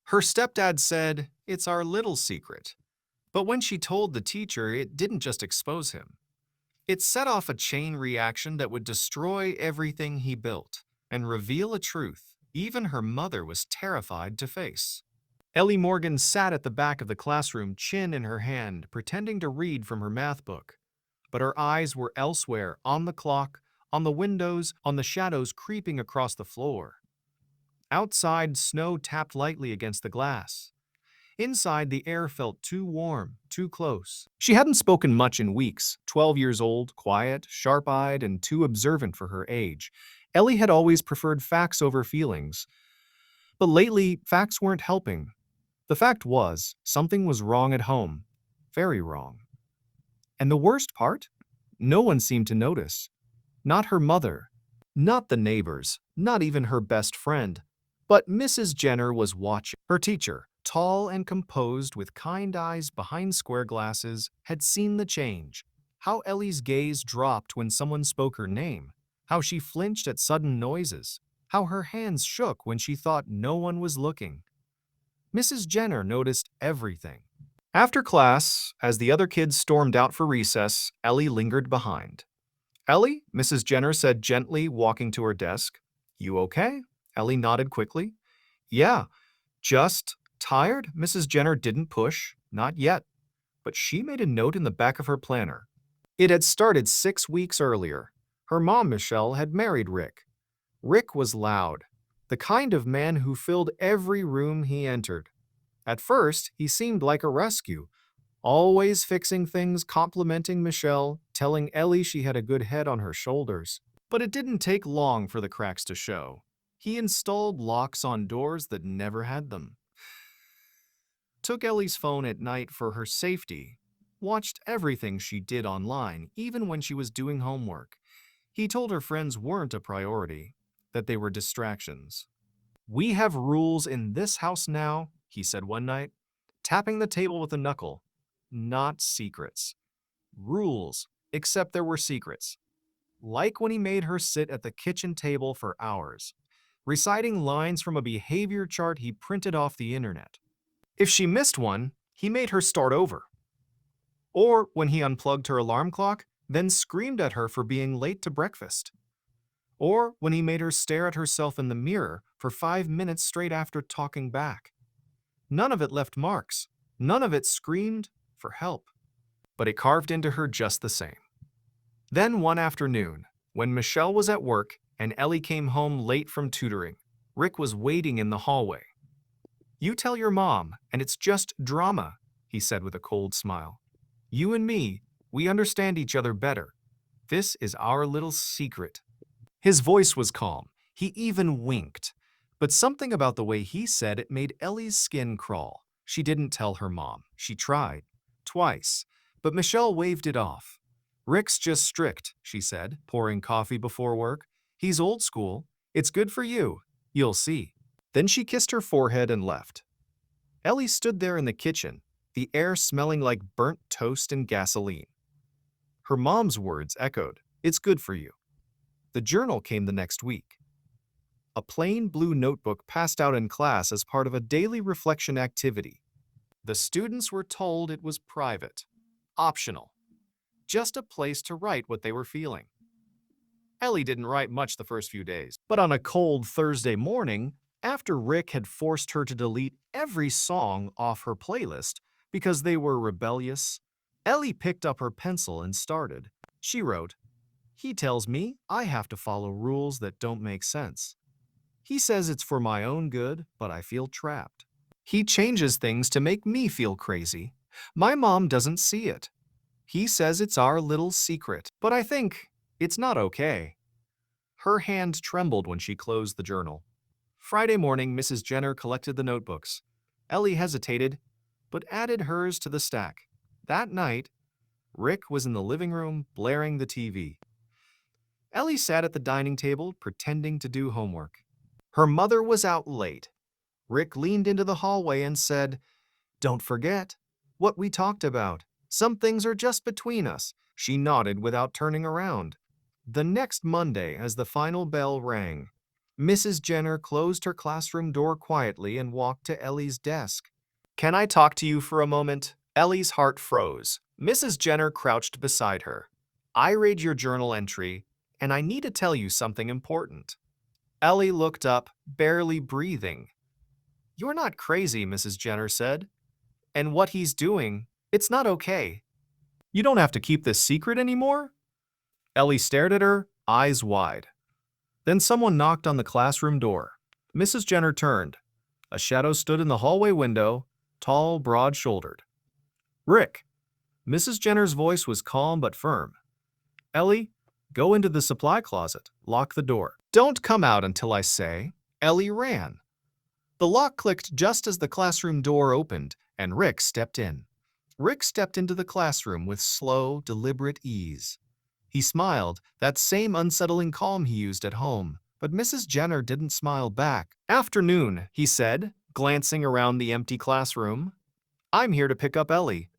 Her stepdad said, "It's our little secret." But when she told the teacher, it didn't just expose him. It set off a chain reaction that would destroy everything he built and reveal a truth even her mother was terrified to face. Ellie Morgan sat at the back of the classroom, chin in her hand, pretending to read from her math book. But her eyes were elsewhere, on the clock, on the windows, on the shadows creeping across the floor. Outside, snow tapped lightly against the glass. Inside, the air felt too warm, too close. She hadn't spoken much in weeks, 12 years old, quiet, sharp-eyed, and too observant for her age. Ellie had always preferred facts over feelings. But lately, facts weren't helping. The fact was, something was wrong at home. Very wrong. And the worst part? No one seemed to notice. Not her mother. Not the neighbors. Not even her best friend. But Mrs. Jenner was watching. Her teacher, tall and composed with kind eyes behind square glasses, had seen the change. How Ellie's gaze dropped when someone spoke her name. How she flinched at sudden noises. How her hands shook when she thought no one was looking. Mrs. Jenner noticed everything. After class, as the other kids stormed out for recess, Ellie lingered behind. "Ellie," Mrs. Jenner said gently, walking to her desk. "You okay?" Ellie nodded quickly. "Yeah, just tired?" Mrs. Jenner didn't push, not yet. But she made a note in the back of her planner. It had started 6 weeks earlier. Her mom, Michelle, had married Rick. Rick was loud, the kind of man who filled every room he entered. At first, he seemed like a rescue, always fixing things, complimenting Michelle, telling Ellie she had a good head on her shoulders. But it didn't take long for the cracks to show. He installed locks on doors that never had them, took Ellie's phone at night for her safety, watched everything she did online, even when she was doing homework. He told her friends weren't a priority, that they were distractions. "We have rules in this house now," he said one night, tapping the table with a knuckle. "Not secrets. Rules, except there were secrets." Like when he made her sit at the kitchen table for hours, reciting lines from a behavior chart he printed off the internet. If she missed one, he made her start over. Or when he unplugged her alarm clock, then screamed at her for being late to breakfast. Or when he made her stare at herself in the mirror for 5 minutes straight after talking back. None of it left marks. None of it screamed for help. But it carved into her just the same. Then one afternoon, when Michelle was at work and Ellie came home late from tutoring, Rick was waiting in the hallway. "You tell your mom, and it's just drama," he said with a cold smile. "You and me, we understand each other better. This is our little secret." His voice was calm. He even winked. But something about the way he said it made Ellie's skin crawl. She didn't tell her mom. She tried. Twice. But Michelle waved it off. "Rick's just strict," she said, pouring coffee before work. "He's old school. It's good for you. You'll see." Then she kissed her forehead and left. Ellie stood there in the kitchen, the air smelling like burnt toast and gasoline. Her mom's words echoed, "It's good for you." The journal came the next week. A plain blue notebook passed out in class as part of a daily reflection activity. The students were told it was private, optional, just a place to write what they were feeling. Ellie didn't write much the first few days, but on a cold Thursday morning, after Rick had forced her to delete every song off her playlist because they were rebellious, Ellie picked up her pencil and started. She wrote, "He tells me I have to follow rules that don't make sense. He says it's for my own good, but I feel trapped. He changes things to make me feel crazy. My mom doesn't see it. He says it's our little secret, but I think it's not okay." Her hand trembled when she closed the journal. Friday morning, Mrs. Jenner collected the notebooks. Ellie hesitated, but added hers to the stack. That night, Rick was in the living room, blaring the TV. Ellie sat at the dining table, pretending to do homework. Her mother was out late. Rick leaned into the hallway and said, "Don't forget what we talked about. Some things are just between us." She nodded without turning around. The next Monday, as the final bell rang, Mrs. Jenner closed her classroom door quietly and walked to Ellie's desk. "Can I talk to you for a moment?" Ellie's heart froze. Mrs. Jenner crouched beside her. "I read your journal entry, and I need to tell you something important." Ellie looked up, barely breathing. "You're not crazy," Mrs. Jenner said. "And what he's doing, it's not okay. You don't have to keep this secret anymore?" Ellie stared at her, eyes wide. Then someone knocked on the classroom door. Mrs. Jenner turned. A shadow stood in the hallway window, tall, broad-shouldered. "Rick." Mrs. Jenner's voice was calm but firm. "Ellie, go into the supply closet. Lock the door. Don't come out until I say." Ellie ran. The lock clicked just as the classroom door opened, and Rick stepped in. Rick stepped into the classroom with slow, deliberate ease. He smiled, that same unsettling calm he used at home, but Mrs. Jenner didn't smile back. "Afternoon," he said, glancing around the empty classroom. "I'm here to pick up Ellie."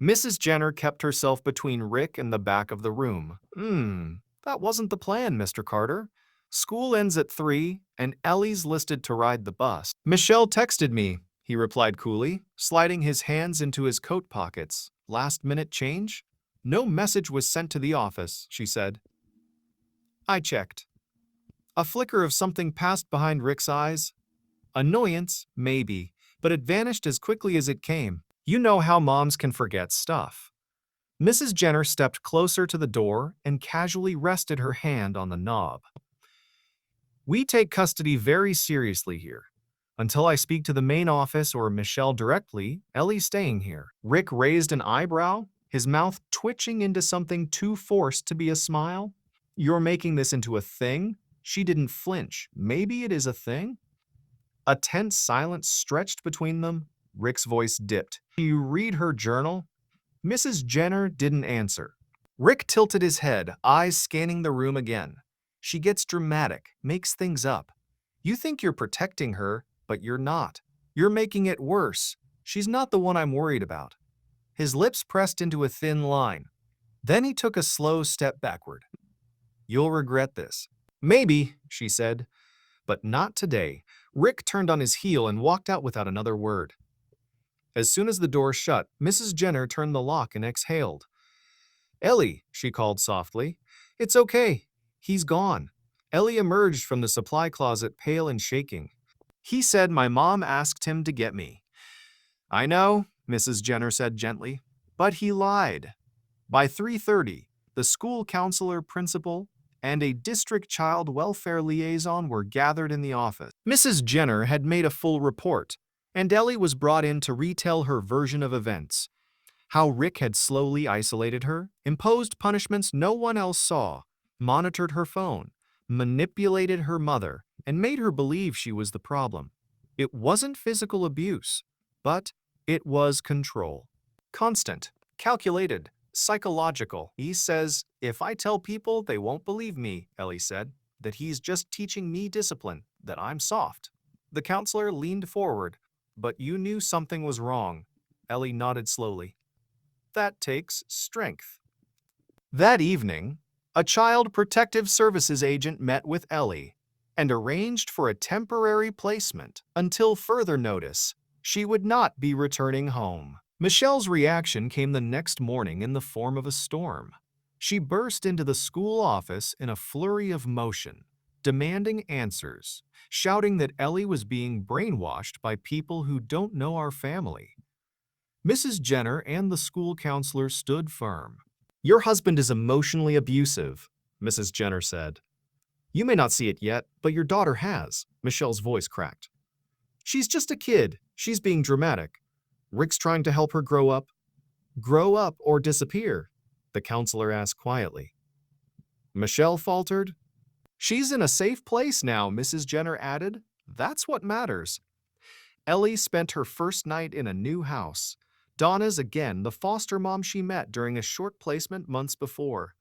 Mrs. Jenner kept herself between Rick and the back of the room. That wasn't the plan, Mr. Carter. School ends at 3, and Ellie's listed to ride the bus. "Michelle texted me," he replied coolly, sliding his hands into his coat pockets. "Last-minute change?" "No message was sent to the office," she said. I checked. A flicker of something passed behind Rick's eyes. Annoyance, maybe, but it vanished as quickly as it came. You know how moms can forget stuff. Mrs. Jenner stepped closer to the door and casually rested her hand on the knob. "We take custody very seriously here. Until I speak to the main office or Michelle directly, Ellie's staying here." Rick raised an eyebrow, his mouth twitching into something too forced to be a smile. "You're making this into a thing?" She didn't flinch. "Maybe it is a thing?" A tense silence stretched between them. Rick's voice dipped. "Do you read her journal?" Mrs. Jenner didn't answer. Rick tilted his head, eyes scanning the room again. "She gets dramatic, makes things up. You think you're protecting her, but you're not. You're making it worse. She's not the one I'm worried about." His lips pressed into a thin line. Then he took a slow step backward. "You'll regret this." "Maybe," she said, "but not today." Rick turned on his heel and walked out without another word. As soon as the door shut, Mrs. Jenner turned the lock and exhaled. "Ellie," she called softly. "It's okay. He's gone." Ellie emerged from the supply closet pale and shaking. "He said my mom asked him to get me." "I know," Mrs. Jenner said gently, "but he lied." By 3:30, the school counselor, principal, and a district child welfare liaison were gathered in the office. Mrs. Jenner had made a full report, and Ellie was brought in to retell her version of events. How Rick had slowly isolated her, imposed punishments no one else saw, monitored her phone, manipulated her mother, and made her believe she was the problem. It wasn't physical abuse, but it was control. Constant, calculated, psychological. "He says, if I tell people, they won't believe me," Ellie said, "that he's just teaching me discipline, that I'm soft." The counselor leaned forward. "But you knew something was wrong." Ellie nodded slowly. "That takes strength." That evening, a Child Protective Services agent met with Ellie and arranged for a temporary placement until further notice. She would not be returning home. Michelle's reaction came the next morning in the form of a storm. She burst into the school office in a flurry of motion, demanding answers, shouting that Ellie was being brainwashed by people who don't know our family. Mrs. Jenner and the school counselor stood firm. "Your husband is emotionally abusive," Mrs. Jenner said. "You may not see it yet, but your daughter has," Michelle's voice cracked. "She's just a kid. She's being dramatic. Rick's trying to help her grow up." "Grow up or disappear?" the counselor asked quietly. Michelle faltered. "She's in a safe place now," Mrs. Jenner added. "That's what matters." Ellie spent her first night in a new house. Donna's again, the foster mom she met during a short placement months before.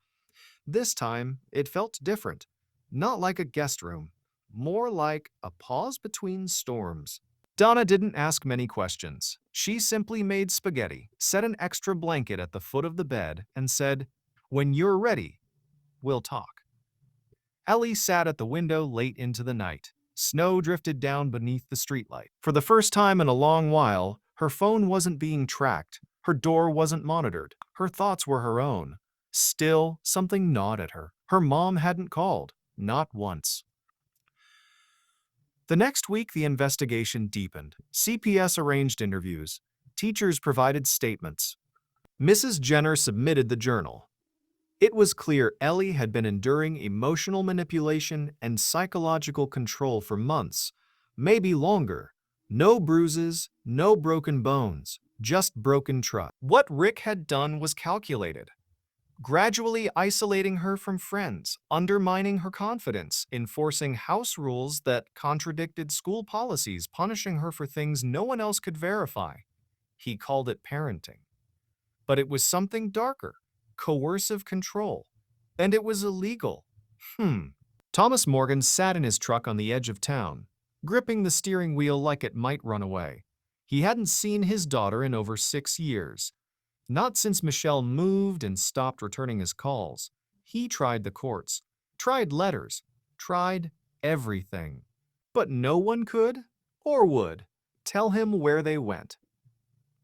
This time, it felt different. Not like a guest room. More like a pause between storms. Donna didn't ask many questions. She simply made spaghetti, set an extra blanket at the foot of the bed, and said, "When you're ready, we'll talk." Ellie sat at the window late into the night. Snow drifted down beneath the streetlight. For the first time in a long while, her phone wasn't being tracked. Her door wasn't monitored. Her thoughts were her own. Still, something gnawed at her. Her mom hadn't called. Not once. The next week, the investigation deepened. CPS arranged interviews. Teachers provided statements. Mrs. Jenner submitted the journal. It was clear Ellie had been enduring emotional manipulation and psychological control for months, maybe longer. No bruises, no broken bones, just broken trust. What Rick had done was calculated. Gradually isolating her from friends, undermining her confidence, enforcing house rules that contradicted school policies, punishing her for things no one else could verify. He called it parenting. But it was something darker, coercive control. And it was illegal. Thomas Morgan sat in his truck on the edge of town, gripping the steering wheel like it might run away. He hadn't seen his daughter in over 6 years. Not since Michelle moved and stopped returning his calls. He tried the courts, tried letters, tried everything. But no one could, or would, tell him where they went.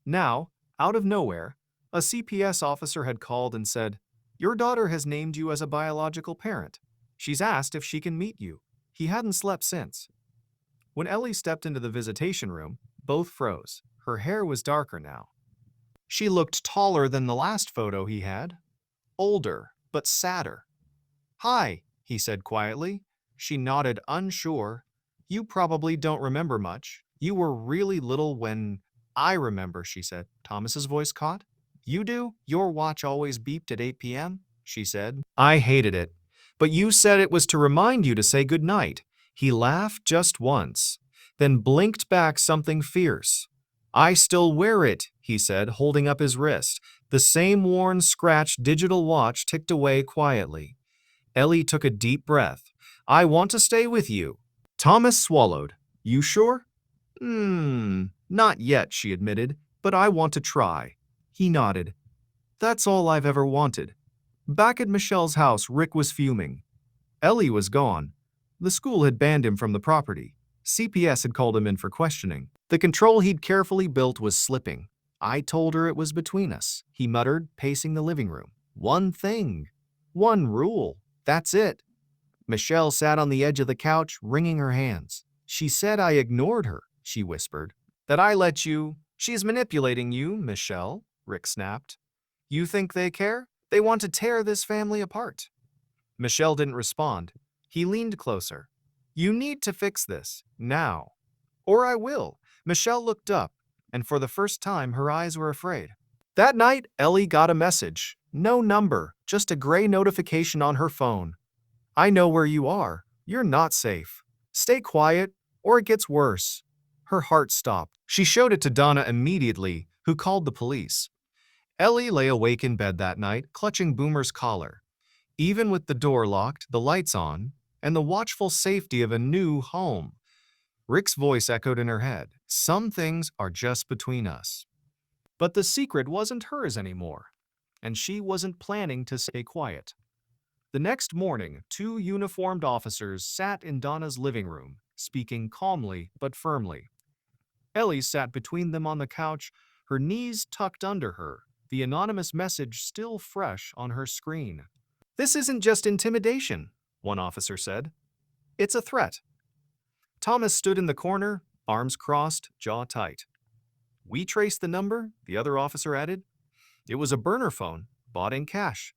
Now, out of nowhere, a CPS officer had called and said, "Your daughter has named you as a biological parent. She's asked if she can meet you." He hadn't slept since. When Ellie stepped into the visitation room, both froze. Her hair was darker now. She looked taller than the last photo he had, older, but sadder. "Hi," he said quietly. She nodded, unsure. "You probably don't remember much. You were really little when—" "I remember," she said. Thomas's voice caught. "You do? Your watch always beeped at 8 p.m.?" she said. "I hated it. But you said it was to remind you to say goodnight." He laughed just once, then blinked back something fierce. "I still wear it," he said, holding up his wrist. The same worn, scratched digital watch ticked away quietly. Ellie took a deep breath. "I want to stay with you." Thomas swallowed. "You sure?" Not yet," she admitted, "but I want to try." He nodded. "That's all I've ever wanted." Back at Michelle's house, Rick was fuming. Ellie was gone. The school had banned him from the property. CPS had called him in for questioning. The control he'd carefully built was slipping. "I told her it was between us," he muttered, pacing the living room. "One thing. One rule. That's it." Michelle sat on the edge of the couch, wringing her hands. "She said I ignored her," she whispered. "That I let you—" "She's manipulating you, Michelle," Rick snapped. "You think they care? They want to tear this family apart." Michelle didn't respond. He leaned closer. "You need to fix this, now. Or I will." Michelle looked up, and for the first time her eyes were afraid. That night, Ellie got a message. No number, just a gray notification on her phone. "I know where you are. You're not safe. Stay quiet, or it gets worse." Her heart stopped. She showed it to Donna immediately, who called the police. Ellie lay awake in bed that night, clutching Boomer's collar. Even with the door locked, the lights on, and the watchful safety of a new home, Rick's voice echoed in her head. "Some things are just between us." But the secret wasn't hers anymore, and she wasn't planning to stay quiet. The next morning, 2 uniformed officers sat in Donna's living room, speaking calmly but firmly. Ellie sat between them on the couch, her knees tucked under her, the anonymous message still fresh on her screen. "This isn't just intimidation," one officer said. "It's a threat." Thomas stood in the corner, arms crossed, jaw tight. "We traced the number," the other officer added. "It was a burner phone, bought in cash.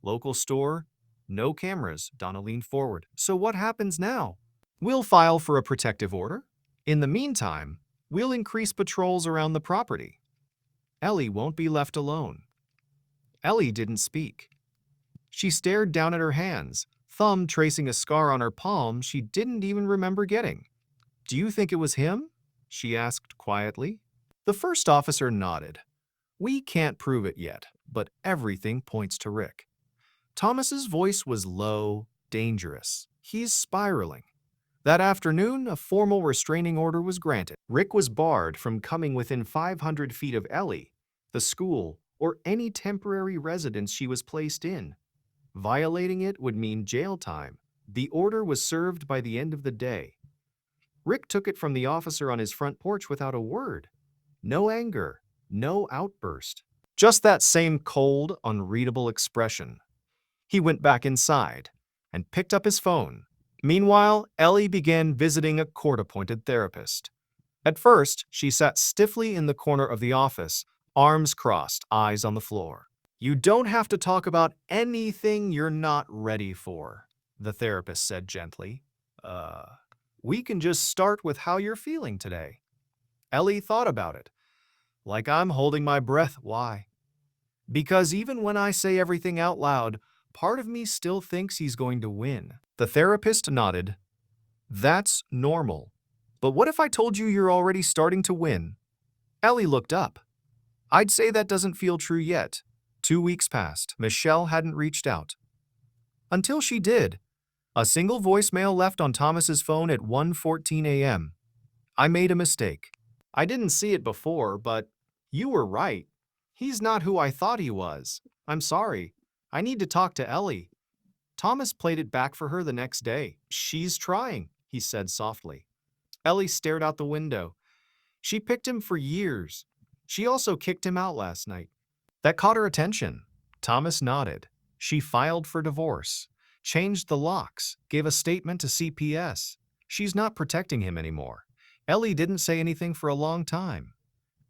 Local store, no cameras." Donna leaned forward. "So what happens now?" "We'll file for a protective order. In the meantime, we'll increase patrols around the property. Ellie won't be left alone." Ellie didn't speak. She stared down at her hands, thumb tracing a scar on her palm she didn't even remember getting. "Do you think it was him?" she asked quietly. The first officer nodded. "We can't prove it yet, but everything points to Rick." Thomas's voice was low, dangerous. "He's spiraling." That afternoon, a formal restraining order was granted. Rick was barred from coming within 500 feet of Ellie, the school, or any temporary residence she was placed in. Violating it would mean jail time. The order was served by the end of the day. Rick took it from the officer on his front porch without a word. No anger, no outburst. Just that same cold, unreadable expression. He went back inside and picked up his phone. Meanwhile, Ellie began visiting a court-appointed therapist. At first, she sat stiffly in the corner of the office, arms crossed, eyes on the floor. "You don't have to talk about anything you're not ready for," the therapist said gently. We can just start with how you're feeling today." Ellie thought about it. "Like I'm holding my breath. Why?" "Because even when I say everything out loud, part of me still thinks he's going to win." The therapist nodded. "That's normal. But what if I told you you're already starting to win?" Ellie looked up. "I'd say that doesn't feel true yet." 2 weeks passed. Michelle hadn't reached out. Until she did. A single voicemail left on Thomas's phone at 1:14 a.m. "I made a mistake. I didn't see it before, but you were right. He's not who I thought he was. I'm sorry. I need to talk to Ellie." Thomas played it back for her the next day. "She's trying," he said softly. Ellie stared out the window. She picked him for years. She also kicked him out last night. That caught her attention. Thomas nodded. She filed for divorce, changed the locks, gave a statement to CPS. She's not protecting him anymore. Ellie didn't say anything for a long time.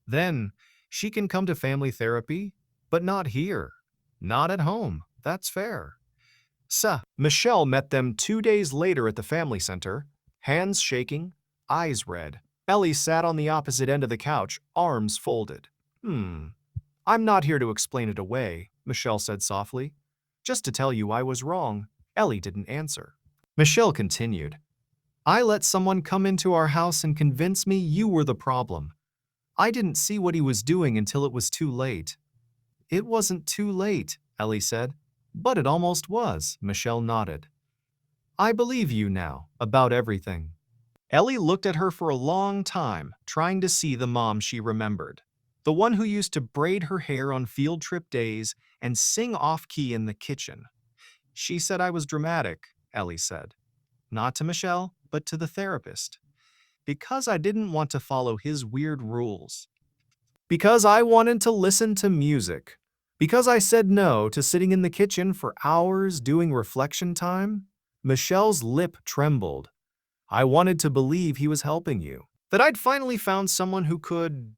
Then, she can come to family therapy, but not here. Not at home. That's fair. Michelle met them 2 days later at the family center, hands shaking, eyes red. Ellie sat on the opposite end of the couch, arms folded. "I'm not here to explain it away," Michelle said softly. "Just to tell you I was wrong." Ellie didn't answer. Michelle continued. "I let someone come into our house and convince me you were the problem. I didn't see what he was doing until it was too late." "It wasn't too late," Ellie said. "But it almost was," Michelle nodded. "I believe you now, about everything." Ellie looked at her for a long time, trying to see the mom she remembered. The one who used to braid her hair on field trip days and sing off-key in the kitchen. "She said I was dramatic," Ellie said. Not to Michelle, but to the therapist. "Because I didn't want to follow his weird rules. Because I wanted to listen to music. Because I said no to sitting in the kitchen for hours doing reflection time." Michelle's lip trembled. "I wanted to believe he was helping you. That I'd finally found someone who could,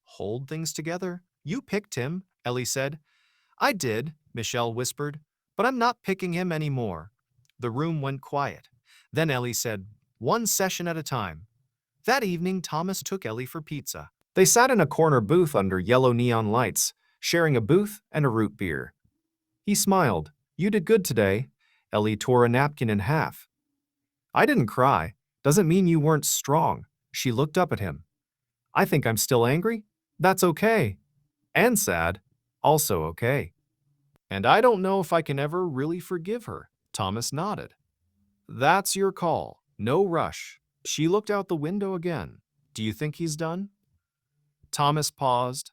hold things together." "You picked him," Ellie said. "I did," Michelle whispered, "but I'm not picking him anymore." The room went quiet. Then Ellie said, "One session at a time." That evening, Thomas took Ellie for pizza. They sat in a corner booth under yellow neon lights, sharing a booth and a root beer. He smiled. "You did good today." Ellie tore a napkin in half. "I didn't cry. Doesn't mean you weren't strong." She looked up at him. "I think I'm still angry? That's okay. And sad. Also okay. And I don't know if I can ever really forgive her." Thomas nodded. "That's your call. No rush." She looked out the window again. "Do you think he's done?" Thomas paused.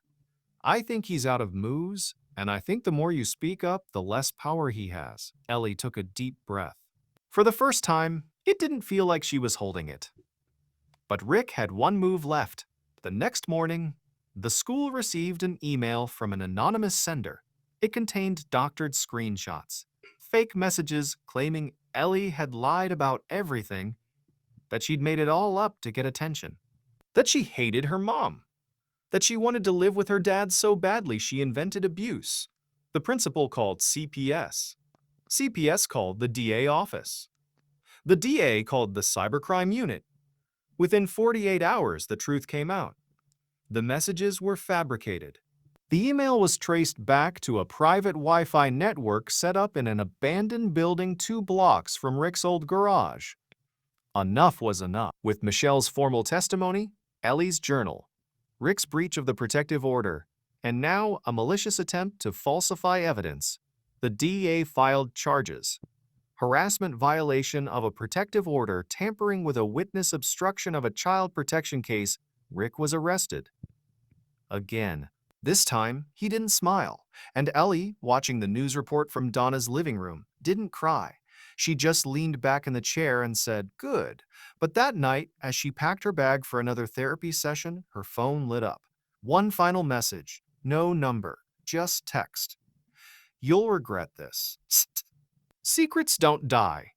"I think he's out of moves, and I think the more you speak up, the less power he has." Ellie took a deep breath. For the first time, it didn't feel like she was holding it. But Rick had one move left. The next morning, the school received an email from an anonymous sender. It contained doctored screenshots, fake messages claiming Ellie had lied about everything, that she'd made it all up to get attention, that she hated her mom, that she wanted to live with her dad so badly she invented abuse. The principal called CPS. CPS called the DA office. The DA called the cybercrime unit. Within 48 hours, the truth came out. The messages were fabricated. The email was traced back to a private Wi-Fi network set up in an abandoned building 2 blocks from Rick's old garage. Enough was enough. With Michelle's formal testimony, Ellie's journal, Rick's breach of the protective order, and now a malicious attempt to falsify evidence, the DA filed charges. Harassment violation of a protective order, tampering with a witness, obstruction of a child protection case. Rick was arrested. Again. This time, he didn't smile, and Ellie, watching the news report from Donna's living room, didn't cry. She just leaned back in the chair and said, "Good." But that night, as she packed her bag for another therapy session, her phone lit up. One final message. No number. Just text. "You'll regret this." Secrets don't die.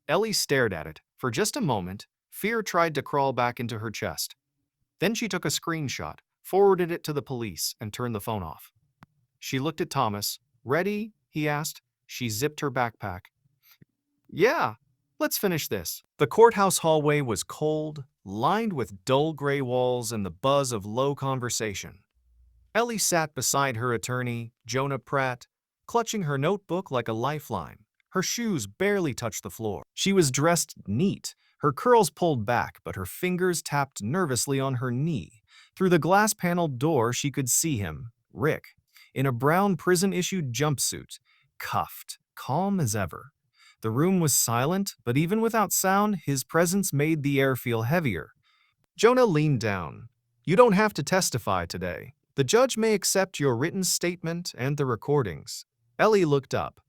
Ellie stared at it. For just a moment, fear tried to crawl back into her chest. Then she took a screenshot, forwarded it to the police, and turned the phone off. She looked at Thomas. "Ready?" he asked. She zipped her backpack. "Yeah, let's finish this." The courthouse hallway was cold, lined with dull gray walls and the buzz of low conversation. Ellie sat beside her attorney, Jonah Pratt, clutching her notebook like a lifeline. Her shoes barely touched the floor. She was dressed neat, her curls pulled back, but her fingers tapped nervously on her knee. Through the glass-paneled door, she could see him, Rick, in a brown prison-issued jumpsuit, cuffed, calm as ever. The room was silent, but even without sound, his presence made the air feel heavier. Jonah leaned down. "You don't have to testify today. The judge may accept your written statement and the recordings." Ellie looked up.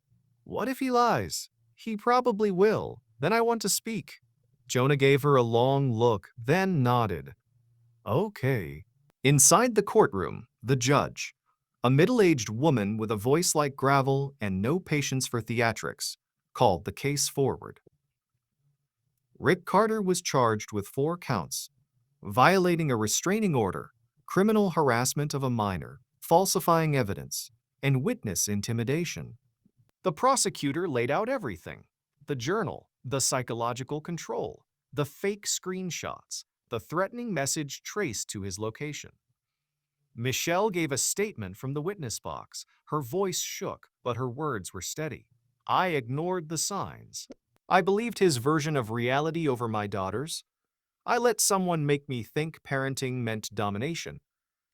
"What if he lies?" "He probably will. Then I want to speak." Jonah gave her a long look, then nodded. "Okay." Inside the courtroom, the judge, a middle-aged woman with a voice like gravel and no patience for theatrics, called the case forward. Rick Carter was charged with 4 counts: violating a restraining order, criminal harassment of a minor, falsifying evidence, and witness intimidation. The prosecutor laid out everything: the journal, the psychological control, the fake screenshots, the threatening message traced to his location. Michelle gave a statement from the witness box. Her voice shook, but her words were steady. "I ignored the signs. I believed his version of reality over my daughter's. I let someone make me think parenting meant domination.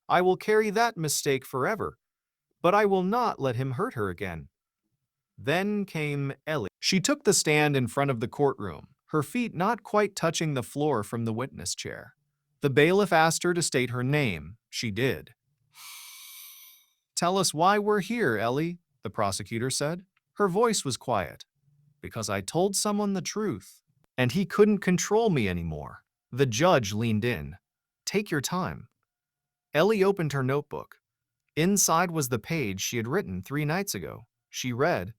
I will carry that mistake forever, but I will not let him hurt her again." Then came Ellie. She took the stand in front of the courtroom, her feet not quite touching the floor from the witness chair. The bailiff asked her to state her name. She did. "Tell us why we're here, Ellie," the prosecutor said. Her voice was quiet. "Because I told someone the truth, and he couldn't control me anymore." The judge leaned in. "Take your time." Ellie opened her notebook. Inside was the page she had written 3 nights ago. She read,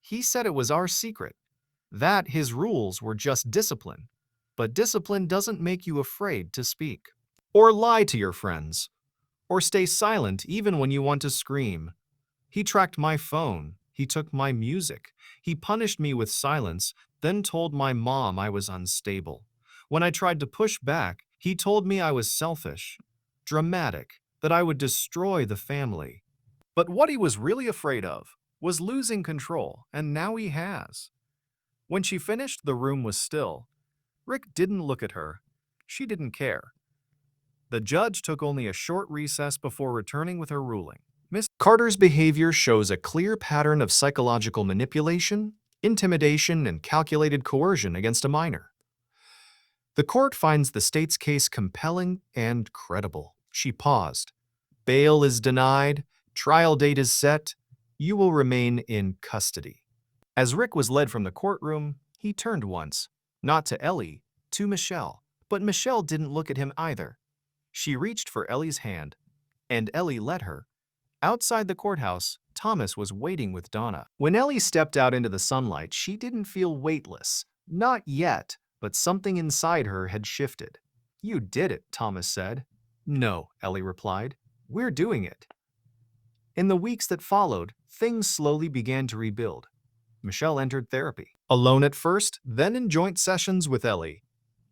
"He said it was our secret, that his rules were just discipline. But discipline doesn't make you afraid to speak, or lie to your friends, or stay silent even when you want to scream. He tracked my phone. He took my music. He punished me with silence, then told my mom I was unstable. When I tried to push back, he told me I was selfish, dramatic, that I would destroy the family. But what he was really afraid of was losing control, and now he has." When she finished, the room was still. Rick didn't look at her. She didn't care. The judge took only a short recess before returning with her ruling. "Miss Carter's behavior shows a clear pattern of psychological manipulation, intimidation, and calculated coercion against a minor. The court finds the state's case compelling and credible." She paused. "Bail is denied. Trial date is set. You will remain in custody." As Rick was led from the courtroom, he turned once, not to Ellie, to Michelle. But Michelle didn't look at him either. She reached for Ellie's hand, and Ellie let her. Outside the courthouse, Thomas was waiting with Donna. When Ellie stepped out into the sunlight, she didn't feel weightless. Not yet, but something inside her had shifted. "You did it," Thomas said. "No," Ellie replied. "We're doing it." In the weeks that followed, things slowly began to rebuild. Michelle entered therapy. Alone at first, then in joint sessions with Ellie.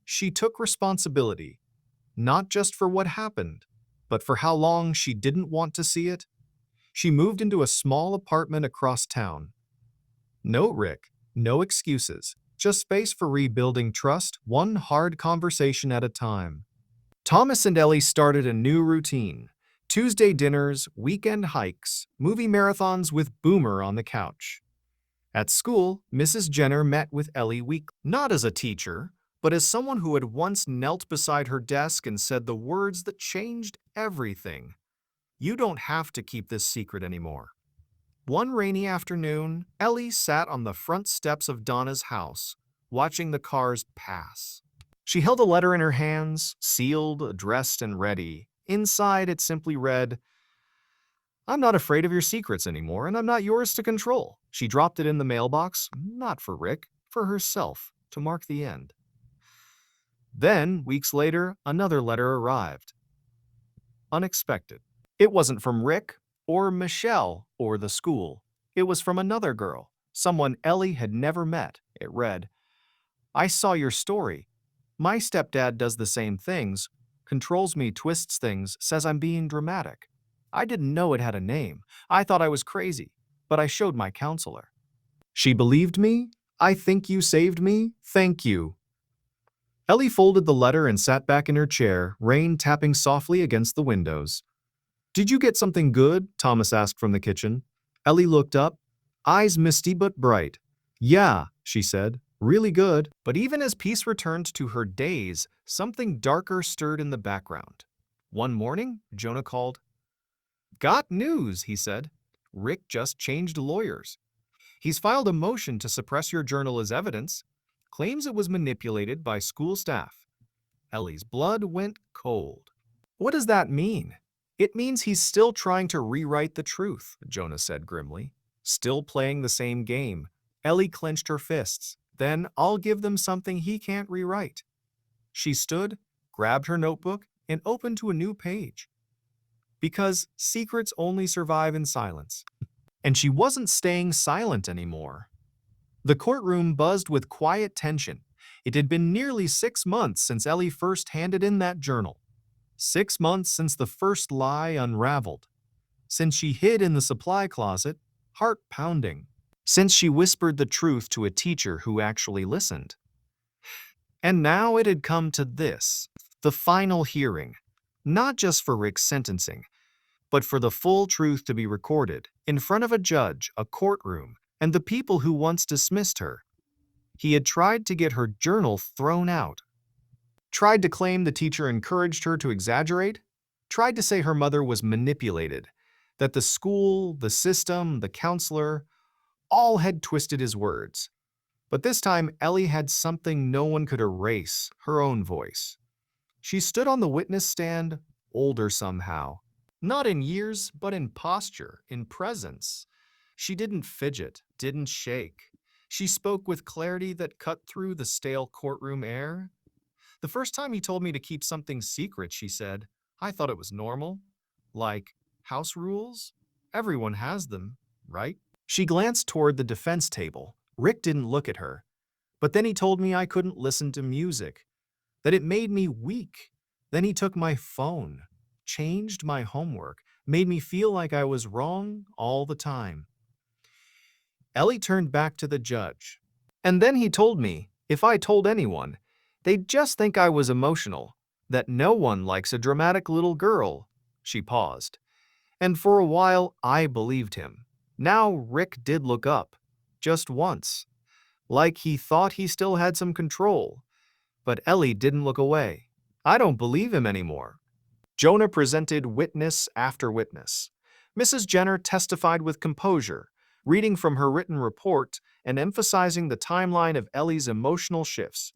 She took responsibility, not just for what happened, but for how long she didn't want to see it. She moved into a small apartment across town. No Rick, no excuses, just space for rebuilding trust, one hard conversation at a time. Thomas and Ellie started a new routine: Tuesday dinners, weekend hikes, movie marathons with Boomer on the couch. At school, Mrs. Jenner met with Ellie weekly, not as a teacher, but as someone who had once knelt beside her desk and said the words that changed everything. "You don't have to keep this secret anymore." One rainy afternoon, Ellie sat on the front steps of Donna's house, watching the cars pass. She held a letter in her hands, sealed, addressed, and ready. Inside, it simply read, "I'm not afraid of your secrets anymore, and I'm not yours to control." She dropped it in the mailbox, not for Rick, for herself, to mark the end. Then, weeks later, another letter arrived. Unexpected. It wasn't from Rick, or Michelle, or the school. It was from another girl, someone Ellie had never met. It read, "I saw your story. My stepdad does the same things, controls me, twists things, says I'm being dramatic. I didn't know it had a name. I thought I was crazy, but I showed my counselor. She believed me. I think you saved me. Thank you." Ellie folded the letter and sat back in her chair, rain tapping softly against the windows. "Did you get something good?" Thomas asked from the kitchen. Ellie looked up, eyes misty but bright. "Yeah," she said, "really good." But even as peace returned to her days, something darker stirred in the background. One morning, Jonah called. "Got news," he said. "Rick just changed lawyers. He's filed a motion to suppress your journal as evidence. Claims it was manipulated by school staff." Ellie's blood went cold. "What does that mean?" "It means he's still trying to rewrite the truth," Jonah said grimly. "Still playing the same game." Ellie clenched her fists. "Then I'll give them something he can't rewrite." She stood, grabbed her notebook, and opened to a new page. Because secrets only survive in silence. And she wasn't staying silent anymore. The courtroom buzzed with quiet tension. It had been nearly 6 months since Ellie first handed in that journal. 6 months since the first lie unraveled. Since she hid in the supply closet, heart pounding. Since she whispered the truth to a teacher who actually listened. And now it had come to this, the final hearing. Not just for Rick's sentencing, but for the full truth to be recorded in front of a judge, a courtroom, and the people who once dismissed her. He had tried to get her journal thrown out. Tried to claim the teacher encouraged her to exaggerate. Tried to say her mother was manipulated. That the school, the system, the counselor, all had twisted his words. But this time, Ellie had something no one could erase, her own voice. She stood on the witness stand, older somehow. Not in years, but in posture, in presence. She didn't fidget, didn't shake. She spoke with clarity that cut through the stale courtroom air. "The first time he told me to keep something secret," she said, "I thought it was normal. Like house rules? Everyone has them, right?" She glanced toward the defense table. Rick didn't look at her. "But then he told me I couldn't listen to music, that it made me weak. Then he took my phone, changed my homework, made me feel like I was wrong all the time." Ellie turned back to the judge. "And then he told me, if I told anyone, they'd just think I was emotional, that no one likes a dramatic little girl." She paused. "And for a while, I believed him." Now Rick did look up, just once, like he thought he still had some control. But Ellie didn't look away. "I don't believe him anymore." Jonah presented witness after witness. Mrs. Jenner testified with composure, reading from her written report and emphasizing the timeline of Ellie's emotional shifts.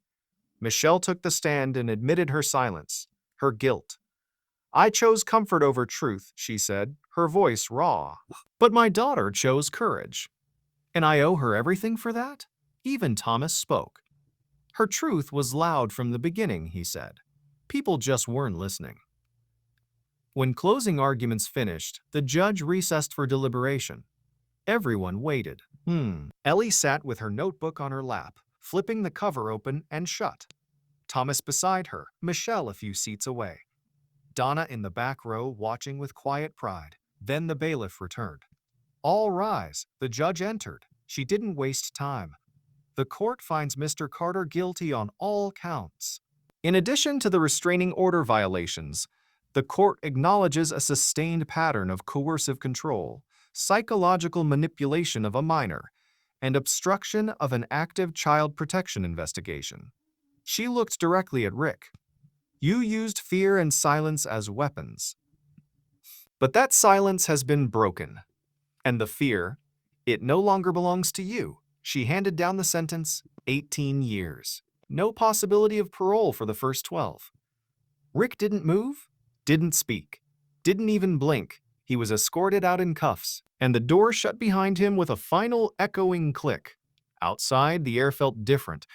Michelle took the stand and admitted her silence, her guilt. "I chose comfort over truth," she said, her voice raw. "But my daughter chose courage. And I owe her everything for that?" Even Thomas spoke. "Her truth was loud from the beginning," he said. "People just weren't listening." When closing arguments finished, the judge recessed for deliberation. Everyone waited. Ellie sat with her notebook on her lap, flipping the cover open and shut. Thomas beside her, Michelle a few seats away. Donna in the back row watching with quiet pride. Then the bailiff returned. "All rise." The judge entered. She didn't waste time. "The court finds Mr. Carter guilty on all counts. In addition to the restraining order violations, the court acknowledges a sustained pattern of coercive control, psychological manipulation of a minor, and obstruction of an active child protection investigation." She looked directly at Rick. "You used fear and silence as weapons. But that silence has been broken. And the fear, it no longer belongs to you. She handed down the sentence, 18 years. No possibility of parole for the first 12. Rick didn't move, didn't speak, didn't even blink. He was escorted out in cuffs, and the door shut behind him with a final echoing click. Outside, the air felt different,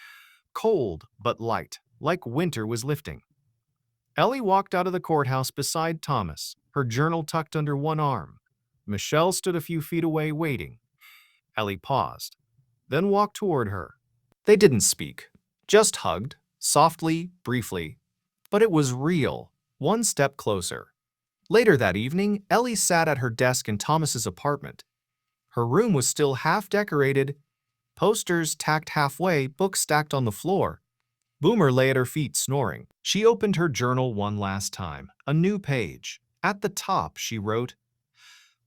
cold but light, like winter was lifting. Ellie walked out of the courthouse beside Thomas, her journal tucked under one arm. Michelle stood a few feet away waiting. Ellie paused, then walked toward her. They didn't speak, just hugged, softly, briefly. But it was real, one step closer. Later that evening, Ellie sat at her desk in Thomas's apartment. Her room was still half decorated, posters tacked halfway, books stacked on the floor. Boomer lay at her feet snoring. She opened her journal one last time, a new page. At the top, she wrote,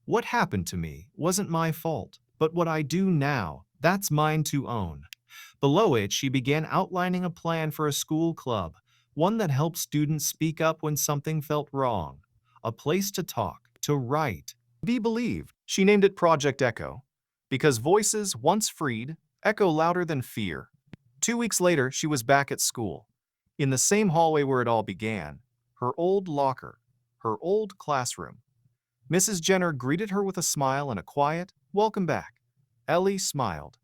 "What happened to me wasn't my fault, but what I do now, that's mine to own." Below it, she began outlining a plan for a school club, one that helped students speak up when something felt wrong, a place to talk, to write, be believed. She named it Project Echo, because voices, once freed, echo louder than fear. 2 weeks later, she was back at school, in the same hallway where it all began, her old locker, her old classroom. Mrs. Jenner greeted her with a smile and a quiet, "Welcome back." Ellie smiled.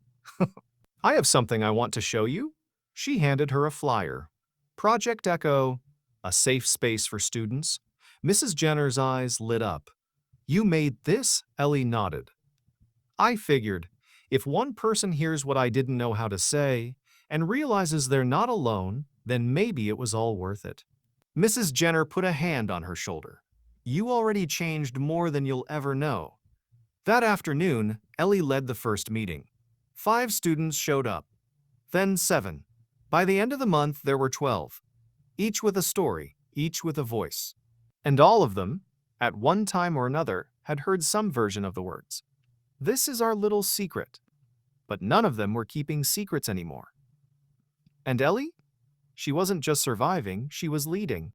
"I have something I want to show you." She handed her a flyer. Project Echo, a safe space for students. Mrs. Jenner's eyes lit up. "You made this?" Ellie nodded. "I figured, if one person hears what I didn't know how to say and realizes they're not alone, then maybe it was all worth it." Mrs. Jenner put a hand on her shoulder. "You already changed more than you'll ever know." That afternoon, Ellie led the first meeting. 5 students showed up, then 7. By the end of the month, there were 12, each with a story, each with a voice. And all of them, at one time or another, had heard some version of the words, "This is our little secret." But none of them were keeping secrets anymore. And Ellie? She wasn't just surviving, she was leading.